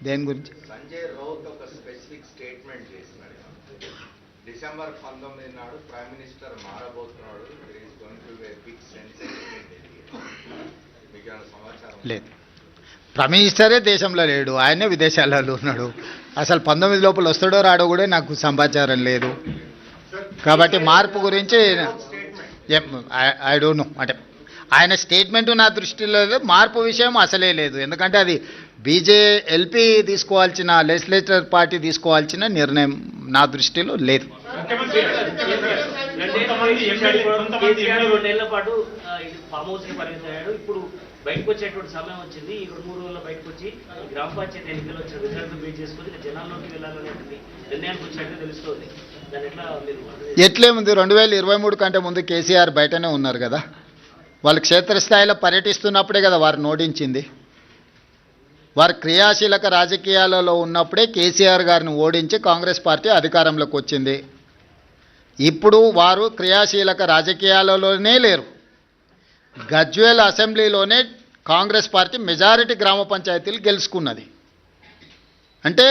దేని గురించి? సంజయ్ రౌత్ ఒక స్పెసిఫిక్ స్టేట్మెంట్ చేసినాడు. డిసెంబర్ 19 నాడు ప్రైమ్ మినిస్టర్ మారబోతున్నాడు. There is going to be a big sensation in Delhi. మీకు ఏమైనా సమాచారం లేదు. ప్రైమ్ మినిస్టరే దేశంలో లేడు, ఆయనే విదేశాలలో ఉన్నాడు. అసలు 19 లోపల వస్తాడో రాడో కూడా నాకు సమాచారం లేదు. కాబట్టి మార్పు గురించి ఐ డోంట్ నో. అంటే ఆయన స్టేట్మెంటు నా దృష్టిలో లేదు, మార్పు విషయం అసలే లేదు. ఎందుకంటే అది ఎల్పీ తీసుకోవాల్సిన, లెజిస్లేచర్ పార్టీ తీసుకోవాల్సిన నిర్ణయం నా దృష్టిలో లేదు. ఇప్పుడు బయటకు వచ్చేటువంటి సమయం వచ్చింది. ఈ 2-3 రోజుల్లో బయటకు వచ్చి గ్రామ పంచాయతీ ఎన్నికలు వచ్చిన రిజల్ట్ బేస్ చేసుకుని జనాల్లోకి వెళ్ళాలనేటువంటి నిర్ణయానికి వచ్చినట్టు తెలుస్తుంది. దాని ఎట్లేముంది, 2023 కంటే ముందు కేసీఆర్ బయటనే ఉన్నారు కదా. వాళ్ళు క్షేత్రస్థాయిలో పర్యటిస్తున్నప్పుడే కదా వారు ఓడించింది. వారు క్రియాశీలక రాజకీయాలలో ఉన్నప్పుడే కేసీఆర్ గారిని ఓడించి కాంగ్రెస్ పార్టీ అధికారంలోకి వచ్చింది. ఇప్పుడు వారు క్రియాశీలక రాజకీయాలలోనే లేరు. గజ్వేల్ అసెంబ్లీలోనే కాంగ్రెస్ పార్టీ మెజారిటీ గ్రామ పంచాయతీలు గెలుచుకున్నది. అంటే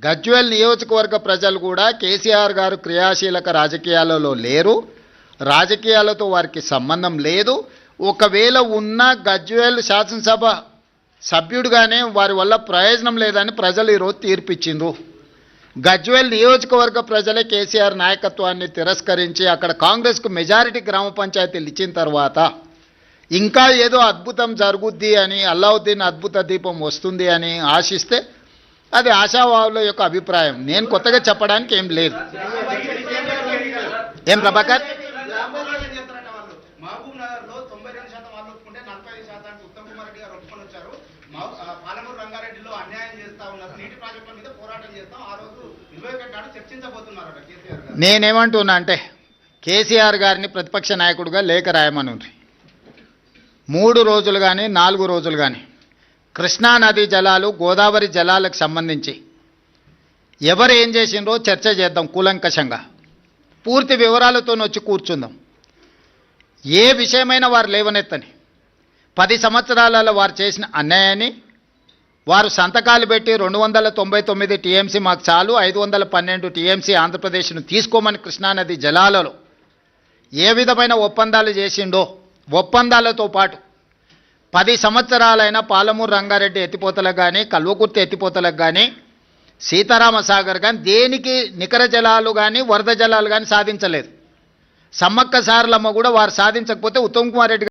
గజ్వేల్ నియోజకవర్గ ప్రజలు కూడా కేసీఆర్ గారు క్రియాశీలక రాజకీయాలలో లేరు, రాజకీయాలతో వారికి సంబంధం లేదు. ఒకవేళ ఉన్న గజ్వేల్ శాసనసభ సభ్యుడిగానే వారి వల్ల ప్రయోజనం లేదని ప్రజలు ఈరోజు తీర్పిచ్చిండ్రు. గజ్వేల్ నియోజకవర్గ ప్రజలే కేసీఆర్ నాయకత్వాన్ని తిరస్కరించి అక్కడ కాంగ్రెస్కు మెజారిటీ గ్రామ పంచాయతీలు ఇచ్చిన తర్వాత ఇంకా ఏదో అద్భుతం జరుగుద్ది అని, అల్లావుద్దీన్ అద్భుత దీపం వస్తుంది అని ఆశిస్తే అది ఆశావాహుల యొక్క అభిప్రాయం. నేను కొత్తగా చెప్పడానికి ఏం లేదు. ఏం ప్రభాకర్? నేనేమంటున్నా అంటే కేసీఆర్ గారిని ప్రతిపక్ష నాయకుడిగా లేఖ రాయమని 3 రోజులు కానీ 4 రోజులు కానీ కృష్ణానదీ జలాలు, గోదావరి జలాలకు సంబంధించి ఎవరు ఏం చేసిండ్రో చర్చ చేద్దాం కూలంకషంగా. పూర్తి వివరాలతో వచ్చి కూర్చుందాం. ఏ విషయమైనా వారు లేవనెత్తని 10 సంవత్సరాలలో వారు చేసిన అన్యాయాన్ని, వారు సంతకాలు పెట్టి 299 టీఎంసీ మాకు చాలు, 512 టీఎంసీ ఆంధ్రప్రదేశ్ను తీసుకోమని కృష్ణానది జలాలలో ఏ విధమైన ఒప్పందాలు చేసిండో, ఒప్పందాలతో పాటు 10 సంవత్సరాలైన పాలమూరు రంగారెడ్డి ఎత్తిపోతలకు కానీ, కల్వకుర్తి ఎత్తిపోతలకు కానీ, సీతారామసాగర్ కానీ దేనికి నికర జలాలు కానీ వరద జలాలు కానీ సాధించలేదు. సమ్మక్క సారలమ్మ కూడా వారు సాధించకపోతే ఉత్తమ్ కుమార్ రెడ్డి